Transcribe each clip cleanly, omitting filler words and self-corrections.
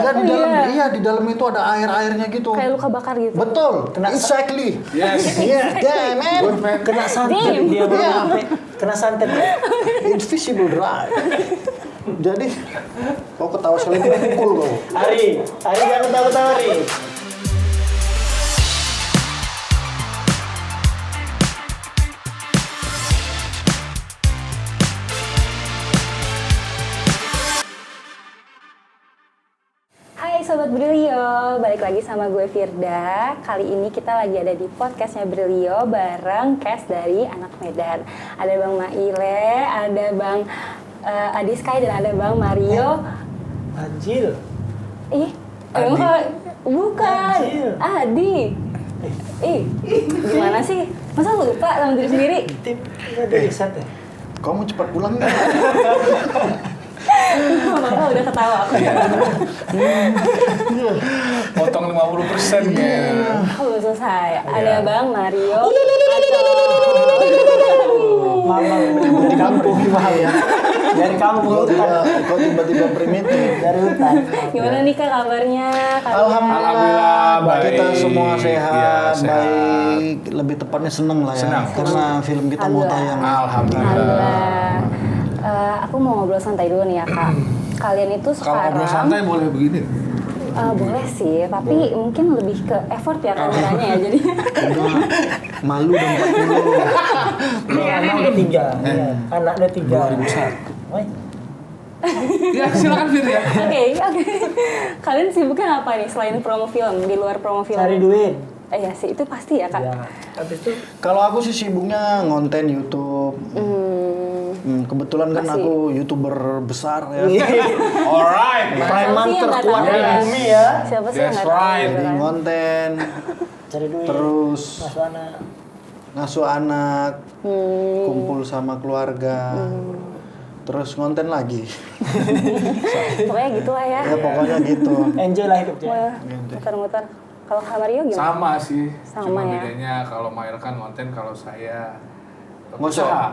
Enggak di dalam, iya di dalam itu ada air-airnya gitu. Kayak luka bakar gitu. Betul, exactly. Yes. Iya, yeah, man. Kena santet dia baru sampai. Kena santet. Invisible dry. Jadi, kau ketawa sekali pukul kau. Ari jangan ketawa-tawa, Ari. Hai Sobat Brilio, balik lagi sama gue Firda. Kali ini kita lagi ada di podcastnya Brilio bareng cast dari Anak Medan. Ada Bang Maile, ada Bang Adi Sky, dan ada Bang Mario. Anjil. Bukan, Adi. Gimana sih? Masa lupa sama diri sendiri? Tip, dari set ya. Kamu cepat pulang nggak? Mama udah ketawa aku. Potong 50% ya. Belum selesai. Ada Bang Mario. Mama dari kampung ya. Dari kampung Kau tiba-tiba primitif. dari hutan. Gimana nih Kak kabarnya? Alhamdulillah, baik. kita semua sehat, Iya, sehat. baik. Lebih tepatnya seneng lah ya. Senang. Karena film kita mau tayang. Alhamdulillah. Alhamdulillah. Aku mau ngobrol santai dulu nih ya Kak. Kalian itu Kalau sekarang ngobrol santai boleh begini. boleh sih, tapi mungkin lebih ke effort ya kameranya ya. Jadi Udah malu dan 40. Ini anak udah 3. Iya, anak udah 3. 2001. Woi. Ya silakan Fir ya. Oke. Kalian sibuknya apa nih selain promo film, di luar promo film? Cari duit. Iya sih, itu pasti ya Kak. Ya. Habis itu Kalau aku sih sibuknya ngonten YouTube. Kebetulan kan Masih. aku YouTuber besar ya. Alright. preman sih yang nggak terkuat tahu di ya? bumi ya. Siapa sih yang That's nggak tahu right. gitu Jadi kan? ngonten, Cari duit. terus Masuk anak. ngasuh anak, kumpul sama keluarga, terus ngonten lagi. Pokoknya gitu lah ya. Ya pokoknya gitu. Enjoy lah hidupnya. Wah, muter-muter. Kalau Kak Mario gimana? Sama sih. Sama Cuma ya. bedanya kalau Mail kan konten, kalau saya Ngocok. usaha.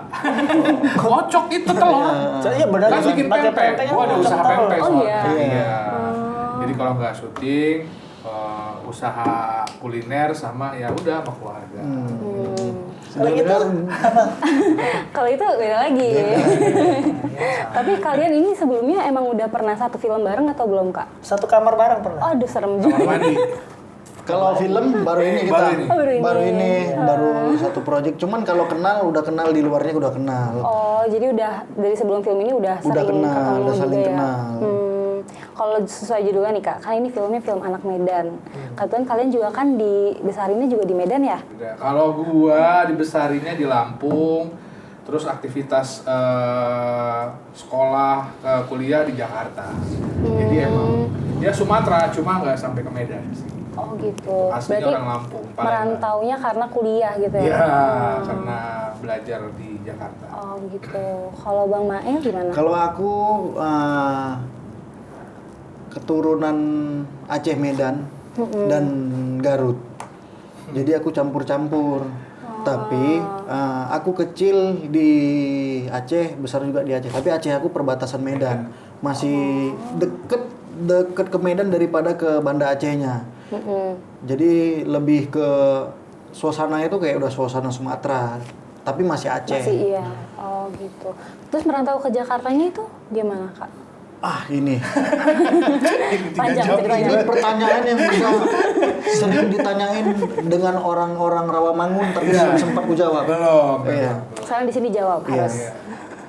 Ngocok itu telur. Iya benar. Kan bikin pakai pempek. pempek Gua ada kan usaha kental. pempek Oh, soalnya. iya. Iya. Jadi kalau nggak syuting, usaha kuliner sama ya udah sama keluarga. Kalau gitu Kalau itu beda lagi. Tapi kalian ini sebelumnya emang udah pernah satu film bareng atau belum Kak? satu kamar bareng pernah. Aduh serem Kamar juga. mandi. Kalau film baru ini kita, Baru ini. baru satu project. Cuman kalau kenal udah kenal, di luarnya udah kenal. Oh, jadi udah dari sebelum film ini udah Udah sering kenal, ketemu udah saling juga ya? kenal. Kalau sesuai judulnya nih Kak, kan ini filmnya film Anak Medan. Kebetulan kalian juga kan dibesarinnya juga di Medan ya? Udah. Kalau gua dibesarinnya di Lampung, terus aktivitas sekolah kuliah di Jakarta. Jadi emang ya Sumatera, cuma nggak sampai ke Medan sih. Oh gitu. Aslinya Berarti orang Lampung, Palembang. merantaunya karena kuliah gitu ya? Iya, karena belajar di Jakarta. Oh gitu. Kalau Bang Mael gimana? Kalau aku keturunan Aceh Medan dan Garut. Jadi aku campur-campur. Tapi aku kecil di Aceh, besar juga di Aceh. Tapi Aceh aku perbatasan Medan. Masih deket ke Medan daripada ke Banda Acehnya. Jadi lebih ke suasana itu kayak udah suasana Sumatera. Tapi masih Aceh. Masih iya. Oh gitu. Terus merantau ke Jakartanya itu gimana Kak? Ini Panjang ceritanya. ini pertanyaan yang bisa sering ditanyain dengan orang-orang Rawamangun, tapi belum sempat ku jawab. Belum. Iya. Sekarang di sini jawab Iya. harus.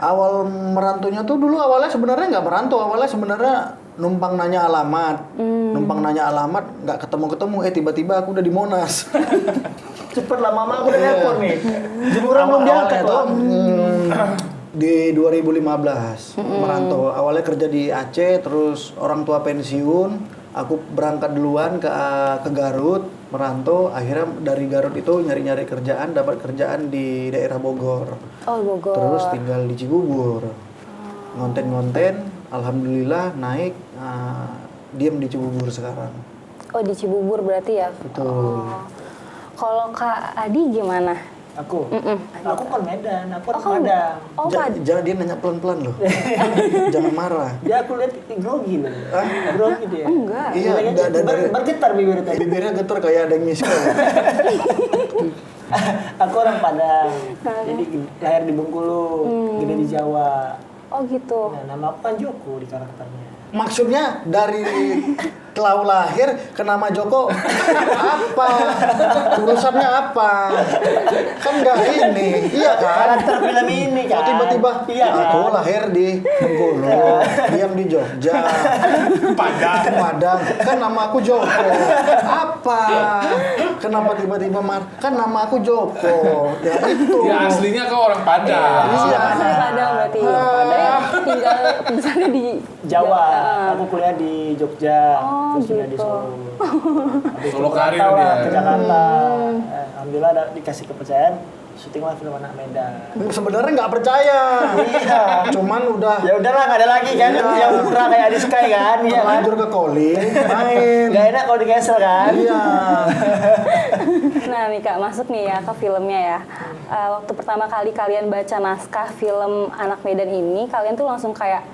Awal merantunya tuh dulu awalnya sebenarnya nggak merantau, awalnya sebenarnya numpang nanya alamat, nggak ketemu, tiba-tiba aku udah di Monas. Cepet lah mama aku udah nelpon nih. Jemuran belum diangkat Awalnya loh. tuh, di 2015 merantau. Awalnya kerja di Aceh, terus orang tua pensiun, aku berangkat duluan ke Garut, merantau. Akhirnya dari Garut itu nyari-nyari kerjaan, dapat kerjaan di daerah Bogor. Oh Bogor. Terus tinggal di Cibubur. Ngonten-ngonten, alhamdulillah naik, diem di Cibubur sekarang. Oh di Cibubur berarti ya? Betul. Kalau Kak Adi gimana? Aku kan Medan, aku orang Padang. Oh, Jangan dia nanya pelan-pelan loh. Jangan marah. Dia aku lihat grogi loh. Grogi dia. enggak. Iya, Bergetar bibir tadi. bibirnya getar kayak ada yang miskol. Aku orang Padang. Jadi lahir di Bengkulu, gede di Jawa. Oh gitu. Nah, nama aku kan Joko di karakternya. Maksudnya dari Klau lahir ke nama Joko apa? Urusannya apa? Kan nggak ini, iya kan? Karakter film ini Oh, kan. tiba-tiba Iya kan? aku lahir di Bengkulu, diam di Jogja, Padang. Kan nama aku Joko. Apa? Kenapa tiba-tiba kan nama aku Joko? Ya itu. Ya aslinya kau orang Padang. Iya. Asli Padang berarti. Tapi tinggal misalnya di Jawa. Aku kuliah di Jogja. Oh, terus pindah di gitu. Solo. Habis Solo itu karir merantau lah dia. ke Jakarta. Alhamdulillah dikasih kepercayaan syutinglah film Anak Medan. Sebenarnya nggak percaya. Iya. Cuman udah Ya udahlah nggak ada lagi kan yang murah kayak di Sky kan, iya kan. lanjut ke calling, main. Gak enak kalau di cancel kan. Iya. Nah nih Kak, masuk nih ya ke filmnya ya. Waktu pertama kali kalian baca naskah film Anak Medan ini, kalian tuh langsung kayak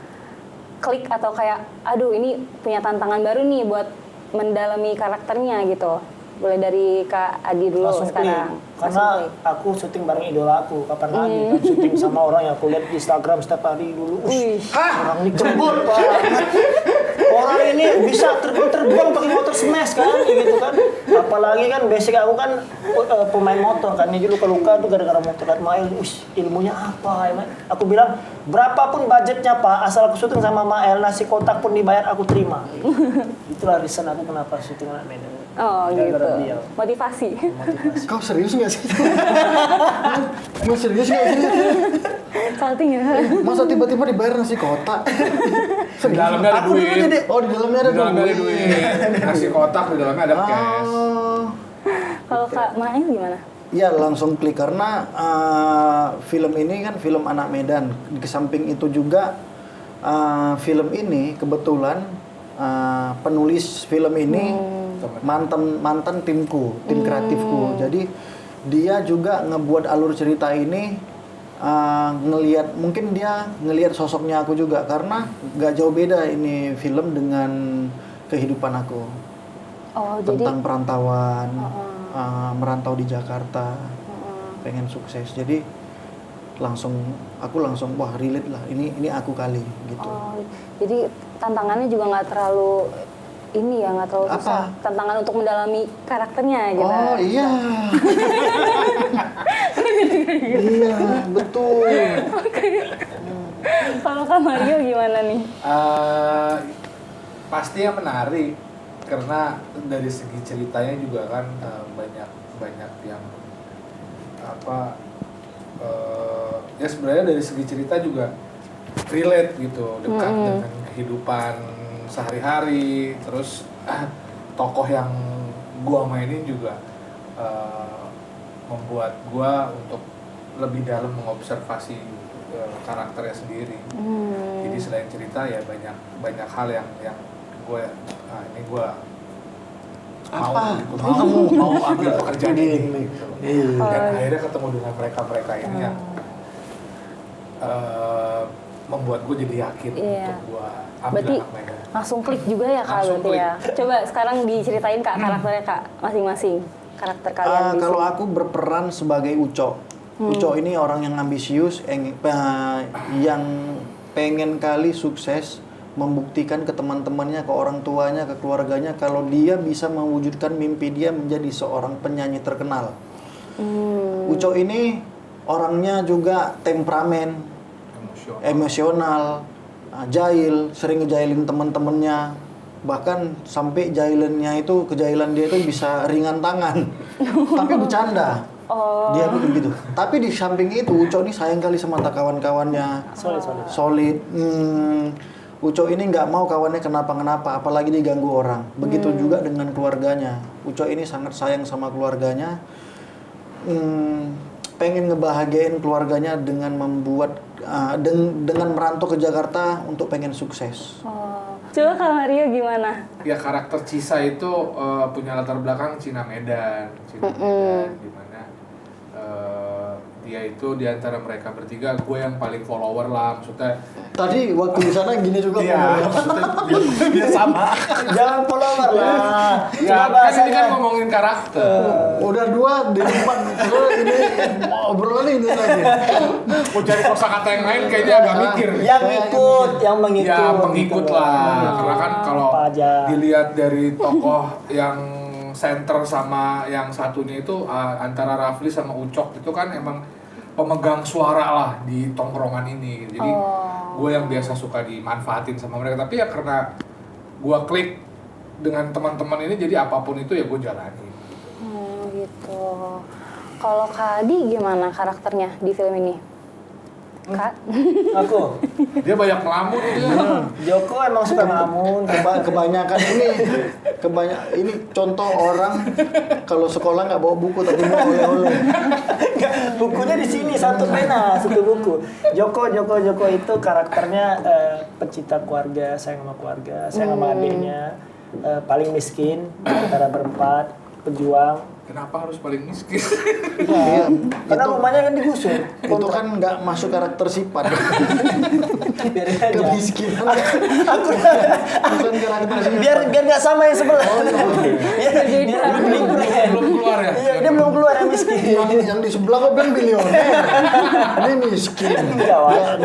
klik atau kayak, aduh ini punya tantangan baru nih buat mendalami karakternya gitu. Boleh dari Kak Adi dulu Langsung sekarang. klik. Karena aku syuting bareng idola aku, kapan lagi kan syuting sama orang yang aku lihat di Instagram setiap hari dulu. Wih. Orang ini keren banget. Orang ini bisa terbang pakai motor smash kan, gitu kan. Apalagi kan basic aku kan pemain motor kan, ini luka-luka tuh gara-gara motor kan. Mael, ilmunya apa? Aku bilang berapapun budgetnya Pak, asal aku syuting sama Mael, nasi kotak pun dibayar aku terima. Itulah reason aku kenapa syuting Anak Medan. Oh Gara-gara gitu. beliau. Motivasi. Kau serius nggak sih? Mau serius nggak sih? Salting ya. Masa tiba-tiba dibayar nasi kotak? Di dalamnya ada Aku dulu duit. jadi, oh di dalamnya ada Di dalamnya ada duit. duit. Nasi kotak di dalamnya ada cash. Oh. Kalau Kak Mael gimana? Ya langsung klik karena film ini kan film Anak Medan. Di samping itu juga film ini kebetulan penulis film ini mantan timku, tim kreatifku. Jadi dia juga ngebuat alur cerita ini mungkin dia ngelihat sosoknya aku juga karena nggak jauh beda ini film dengan kehidupan aku. Oh Tentang jadi. perantauan, merantau di Jakarta, pengen sukses. Jadi aku langsung wah relate lah. Ini aku kali gitu. Oh, jadi tantangannya juga nggak terlalu ini ya, nggak terlalu Apa? susah. Tantangan untuk mendalami karakternya gitu. Oh iya. Iya betul. Kalau Kak Mario gimana nih? Pasti yang menarik karena dari segi ceritanya juga kan banyak yang ya sebenarnya dari segi cerita juga relate gitu, dekat dengan kehidupan sehari-hari. Terus tokoh yang gua mainin juga membuat gua untuk lebih dalam mengobservasi karakternya sendiri. Jadi selain cerita ya banyak hal yang gue mau ambil pekerjaan ini gitu. Dan akhirnya ketemu dengan mereka ini yang membuat gue jadi yakin untuk gue ambil berarti Anak Medan. langsung klik juga ya Kak Langsung berarti ya. Coba sekarang diceritain Kak karakternya Kak masing-masing. Karakter kalian di Kalau sini. aku berperan sebagai Uco. Uco ini orang yang ambisius, yang pengen kali sukses, membuktikan ke teman-temannya, ke orang tuanya, ke keluarganya kalau dia bisa mewujudkan mimpi dia menjadi seorang penyanyi terkenal. Uco ini orangnya juga temperamen, emosional, jahil, sering ngejailin teman-temannya. Bahkan sampai jahilannya itu, kejailan dia itu bisa ringan tangan. Tapi bercanda. Dia begitu. Tapi di samping itu Uco ini sayang kali sama kawan-kawannya. Solid. Uco ini nggak mau kawannya kenapa-kenapa, apalagi diganggu orang. Begitu juga dengan keluarganya. Uco ini sangat sayang sama keluarganya. Pengen ngebahagiain keluarganya dengan membuat dengan merantau ke Jakarta untuk pengen sukses. Coba Kak Mario gimana? Ya karakter Cisa itu punya latar belakang Cina Medan di mana dia itu di antara mereka bertiga gue yang paling follower lah, maksudnya. Tadi waktu di sana gini juga Iya, maksudnya dia sama. Jangan follower lah. Ya, Cuma kan ini kan bahasanya. ngomongin karakter. Udah 2 di depan, terus ini obrolan ini lagi. Mau cari kosakata yang lain kayaknya agak mikir. Yang ikut, yang mengikut. Ya pengikut gitu. lah, karena kan kalau Apa aja. dilihat dari tokoh yang center sama yang satunya itu antara Rafli sama Ucok itu kan emang pemegang suara lah di tongkrongan ini. Jadi gue yang biasa suka dimanfaatin sama mereka, tapi ya karena gue klik dengan teman-teman ini jadi apapun itu ya gue jalani. Gitu. Kalau Kak Adi gimana karakternya di film ini? Kak? Aku. Dia banyak ngelamun itu ya. Joko emang suka ngelamun. Kebanyakan ini contoh orang kalau sekolah nggak bawa buku tapi bawa oleh-oleh. Enggak, bukunya di sini satu pena, satu buku. Joko itu karakternya pecinta keluarga, sayang sama keluarga, sayang sama adiknya, paling miskin antara berempat, pejuang. Kenapa harus paling miskin? Iya, Karena rumahnya kan digusur. itu kan nggak masuk karakter sifat. Biarin aja. Kemiskinan. Aku Bukan karakter sifat. biar nggak sama yang sebelah. Biar Belum keluar ya? Iya, dia belum keluar yang miskin. yang di sebelah kok bilang bilioner. Ini miskin. Enggak, Wak.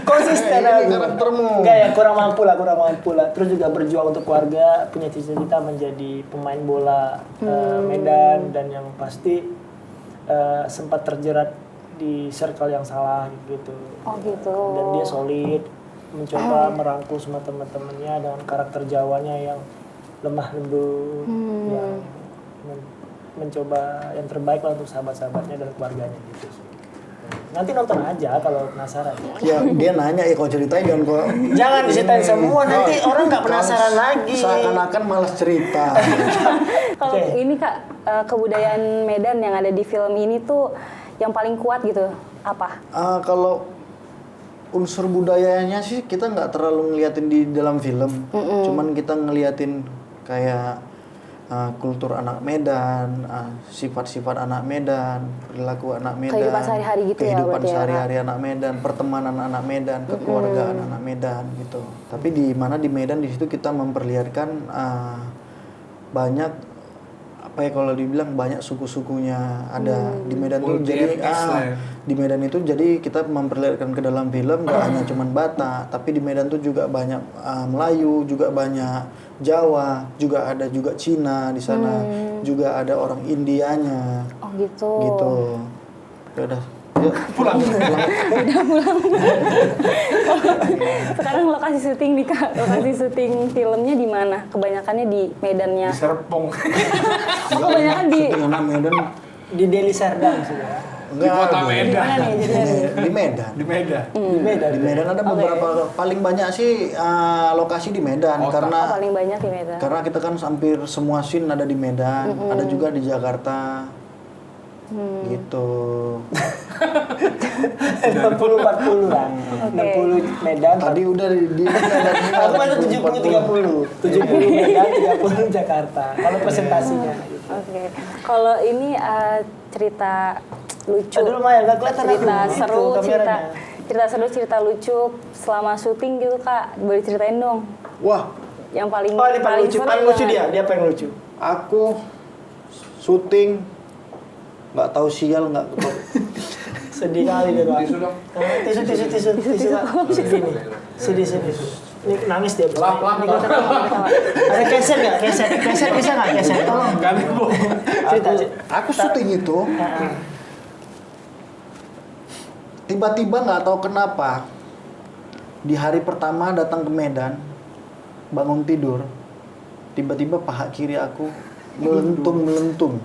Konsisten ini aku. karaktermu. Enggak ya, kurang mampu lah. Terus juga berjuang untuk keluarga, punya cita-cita menjadi pemain bola Medan, dan yang pasti sempat terjerat di circle yang salah gitu. Oh gitu. Dan dia solid, mencoba merangkul semua teman-temannya dengan karakter Jawanya yang lemah lembut, yang mencoba yang terbaik lah untuk sahabat-sahabatnya dan keluarganya gitu sih. Nanti nonton aja kalau penasaran. Ya dia nanya ya kau ceritain jangan kau. Jangan diceritain semua, nanti orang nggak penasaran lagi. Seakan-akan malas cerita. Kalau Oke. ini Kak, kebudayaan Medan yang ada di film ini tuh yang paling kuat gitu, apa? Kalau unsur budayanya sih kita nggak terlalu ngeliatin di dalam film, cuman kita ngeliatin kayak kultur anak Medan, sifat-sifat anak Medan, perilaku anak Medan, Kehidupan sehari-hari gitu ya, kehidupan berarti ya, sehari-hari anak Medan, pertemanan anak Medan, kekeluargaan anak Medan gitu. Tapi di mana di Medan di situ kita memperlihatkan banyak apa ya kalau dibilang banyak suku-sukunya ada di Medan tuh jadi di Medan itu jadi kita memperlihatkan ke dalam film nggak hanya cuman Batak tapi di Medan tuh juga banyak Melayu juga banyak Jawa juga ada juga Cina di sana juga ada orang Indianya Oh gitu. gitu ya udah yuk Pulang. Sekarang lokasi syuting nih Kak, lokasi syuting filmnya di mana? Kebanyakannya di Medannya. Di Serpong. Oh kebanyakan di syuting anak Medan Di Deli Serdang sih. Di kota Medan. mana nih jadinya? di Medan Di Medan. Di Medan. di Medan ada beberapa paling banyak sih lokasi di Medan Kota. karena Oh, paling banyak di Medan. karena kita kan hampir semua scene ada di Medan ada juga di Jakarta gitu 60-40 lah. 60 Medan. tadi udah di Medan Aku ada 70-30. 70 Medan, 30 Jakarta. Kalau presentasinya. Gitu. Oke. Kalau ini cerita lucu. Aduh lumayan, nggak kelihatan cerita aku. seru, Itu cerita kameranya. cerita lucu selama syuting gitu Kak. Boleh ceritain dong. wah Yang paling Oh ini paling lucu, seru paling lucu banget. dia paling lucu. aku syuting nggak tahu sial nggak tahu Sedih kali dia Pak. Tisu dong. Tisu Pak. Sedih nih. Sedih. Ini nangis dia. Lap. Ada keset nggak? Keset bisa nggak? Keset tolong. Kali bu. aku syuting itu tiba-tiba nggak tahu kenapa di hari pertama datang ke Medan bangun tidur tiba-tiba paha kiri aku melentung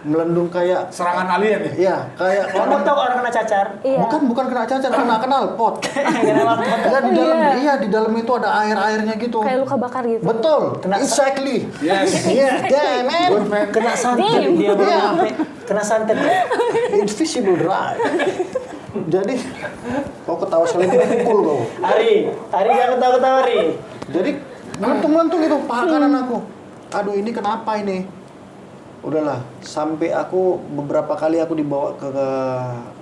melendung kayak Serangan alien ya? ya kayak Kamu tahu orang kena cacar? Iya. bukan kena cacar kena knalpot ya di dalam di dalam itu ada airnya gitu Kayak luka bakar gitu. betul Kena- exactly Yes. yeah damn man Good man. Kena santet Damn. dia baru Iya. sampai. Kena santet. invisible drive jadi kau ketawa sekali pukul kau Ari jangan ketawa-ketawa Ari. jadi melentung itu paha kanan aku aduh ini kenapa ini udahlah. Sampai aku beberapa kali aku dibawa ke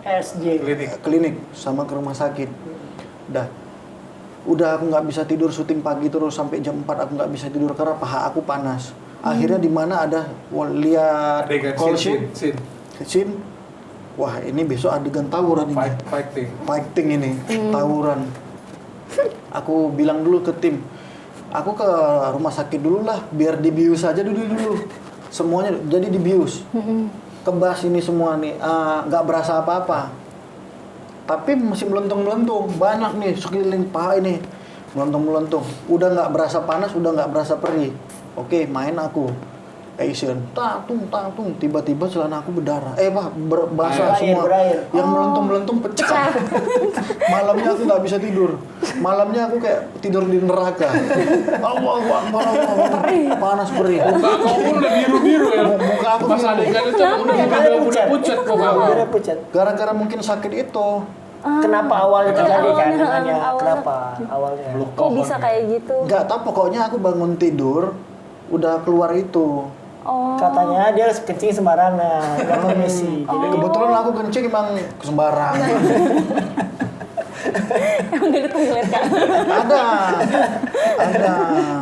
SJ. klinik sama ke rumah sakit. Udah aku nggak bisa tidur, syuting pagi terus sampai jam 4 aku nggak bisa tidur karena paha aku panas. Akhirnya di mana ada lihat Adegan call scene. scene. Wah, ini besok adegan tawuran ini. Fighting ini, tawuran. Aku bilang dulu ke tim, aku ke rumah sakit dulu lah, biar dibius aja dulu. Semuanya jadi dibius. Kebas ini semua nih, nggak berasa apa-apa. Tapi masih melentung-melentung, banyak nih sekeliling paha ini melentung-melentung. Udah nggak berasa panas, udah nggak berasa perih. Oke, main aku action, tung, tiba-tiba celana aku berdarah. Basah semua. Berair. Yang melentung-melentung pecah. Malamnya aku nggak bisa tidur. Malamnya aku kayak tidur di neraka. Allahu Akbar. Panas perih. Muka aku pun udah biru-biru ya. Muka aku Pas adegan itu udah pucat muka aku. Udah pucat. Gara-gara mungkin sakit itu. Kenapa awalnya terjadi kan? awalnya, Nanya, awalnya. kenapa awalnya? Kok bisa kayak gitu? Nggak tahu, pokoknya aku bangun tidur udah keluar itu. Oh. Katanya dia kencing sembarangan, kalau Messi. Jadi kebetulan aku kencing emang sembarang. Emang gak ada toilet kan? Ada.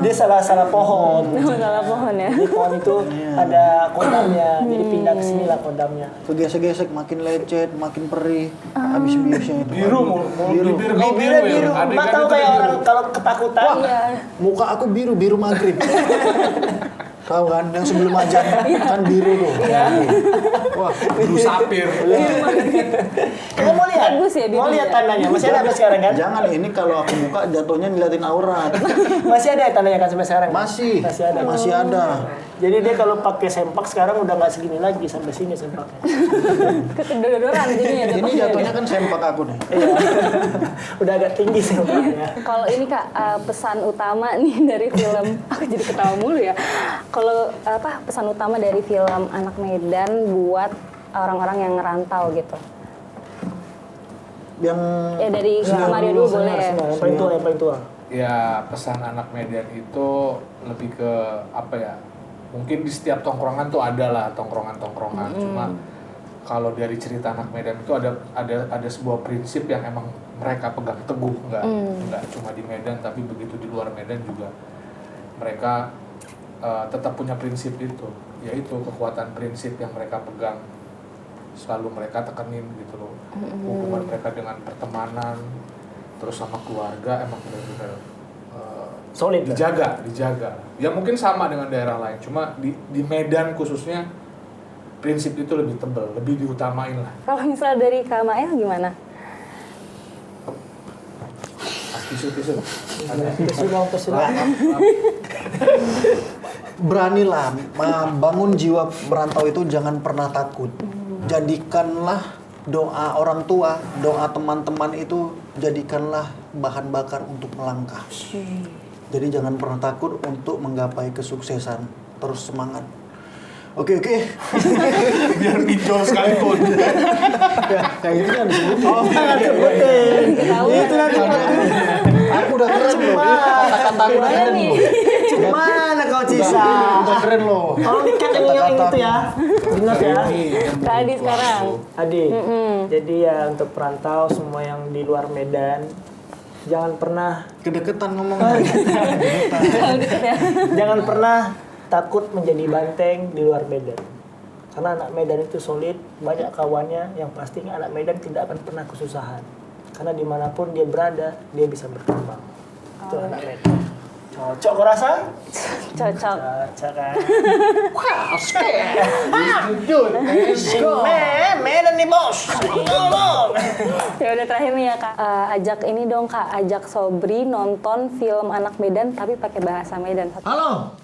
Dia salah pohon. Salah pohon ya. Di pohon itu ada kodamnya, jadi pindah ke sini lah kodamnya. Kegesek-gesek makin lecet, makin perih. Habis biusnya itu. Biru, bibir kau Bibirnya biru biru, ya. Mbak tahu kayak orang kalau ketakutan. Iya. Muka aku biru maghrib. Tahu kan, yang sebelum ajan kan biru tuh. Wah, biru sapir. Kamu mau lihat? Bagus ya, Mau birunya. lihat tandanya? Masih ada sampai sekarang kan? Jangan, ini kalau aku buka jatuhnya ngeliatin aurat. Masih ada tandanya kan sampai sekarang? Masih ada. Masih ada. Jadi dia kalau pakai sempak sekarang udah nggak segini lagi, sampai sini sempaknya. Kedodoran jadinya. Ini jatuhnya kan sempak aku nih. Iya. Udah agak tinggi sempaknya. Kalau ini Kak, pesan utama nih dari film, aku jadi ketawa mulu ya. Kalau pesan utama dari film Anak Medan buat orang-orang yang ngerantau gitu. Yang Ya dari Kak Mario dulu boleh ya. Yang paling tua. Ya, pesan Anak Medan itu lebih ke apa ya? Mungkin di setiap tongkrongan tuh ada lah tongkrongan-tongkrongan. Cuma kalau dari cerita Anak Medan itu ada sebuah prinsip yang emang mereka pegang teguh, nggak cuma di Medan tapi begitu di luar Medan juga mereka tetap punya prinsip itu, yaitu kekuatan prinsip yang mereka pegang selalu mereka tekenin gitu loh. Hubungan mereka dengan pertemanan terus sama keluarga emang benar-benar Solid lah. dijaga. Ya mungkin sama dengan daerah lain, cuma di Medan khususnya prinsip itu lebih tebal, lebih diutamain lah. Kalau misal dari Kak Mael gimana? Tisu. beranilah bangun jiwa merantau itu, jangan pernah takut. Jadikanlah doa orang tua, doa teman-teman itu jadikanlah bahan bakar untuk melangkah. Jadi jangan pernah takut untuk menggapai kesuksesan. Terus semangat. Oke. Biar pinjol sekalipun. Ya, kayak gitu kan disebut. Itu nanti. Aku udah keren loh. Kata-kata aku udah keren loh. Mana kau Cisa? Udah keren loh. Tolong dikat yang itu ya. Ingat ya. Kak Adi sekarang. Adi. Jadi ya untuk perantau semua yang di luar Medan, jangan pernah Kedeketan ngomongnya. jangan pernah takut menjadi banteng di luar Medan. Karena anak Medan itu solid, banyak kawannya, yang pasti anak Medan tidak akan pernah kesusahan. Karena dimanapun dia berada, dia bisa berkembang. Itu anak Medan. Cocok kau rasa? Cocok. Cocok kan? Medan nih bos. Ngomong. Ya udah terakhir nih ya Kak, ajak ini dong Kak, ajak Sobri nonton film Anak Medan tapi pakai bahasa Medan. Halo,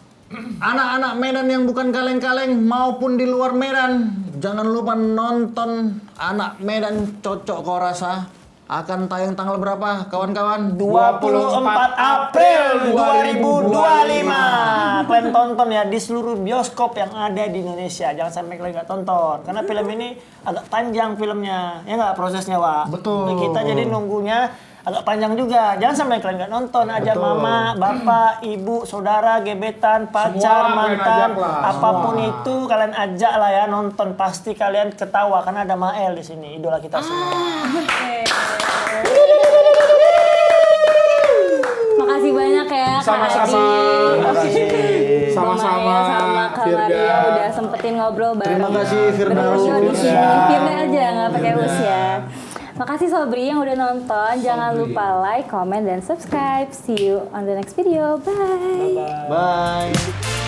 anak-anak Medan yang bukan kaleng-kaleng maupun di luar Medan, jangan lupa nonton Anak Medan Cocok Kau Rasa. Akan tayang tanggal berapa, kawan-kawan? 24 April 2025. Kalian tonton ya di seluruh bioskop yang ada di Indonesia. Jangan sampai kalian nggak tonton. Karena film ini agak panjang filmnya. Ya nggak prosesnya, Wak? Betul. Kita jadi nunggunya agak panjang juga. Jangan sampai kalian nggak nonton. Ajak mama, bapak, ibu, saudara, gebetan, pacar, Semua kalian mantan, ajak lah, apapun semua. itu kalian ajak lah ya nonton. Pasti kalian ketawa karena ada Mael di sini, idola kita semua. Makasih banyak ya Kak Sama-sama. Adi. Terima kasih. Sama-sama, Bang Maya sama Kak Firda. Maria udah sempetin ngobrol bareng. Terima kasih Firdaus. Bershow di sini. Firda aja nggak pakai Firda. us ya. Makasih Sobri yang udah nonton. Jangan Sobri. lupa like, comment, dan subscribe. See you on the next video. Bye. Bye.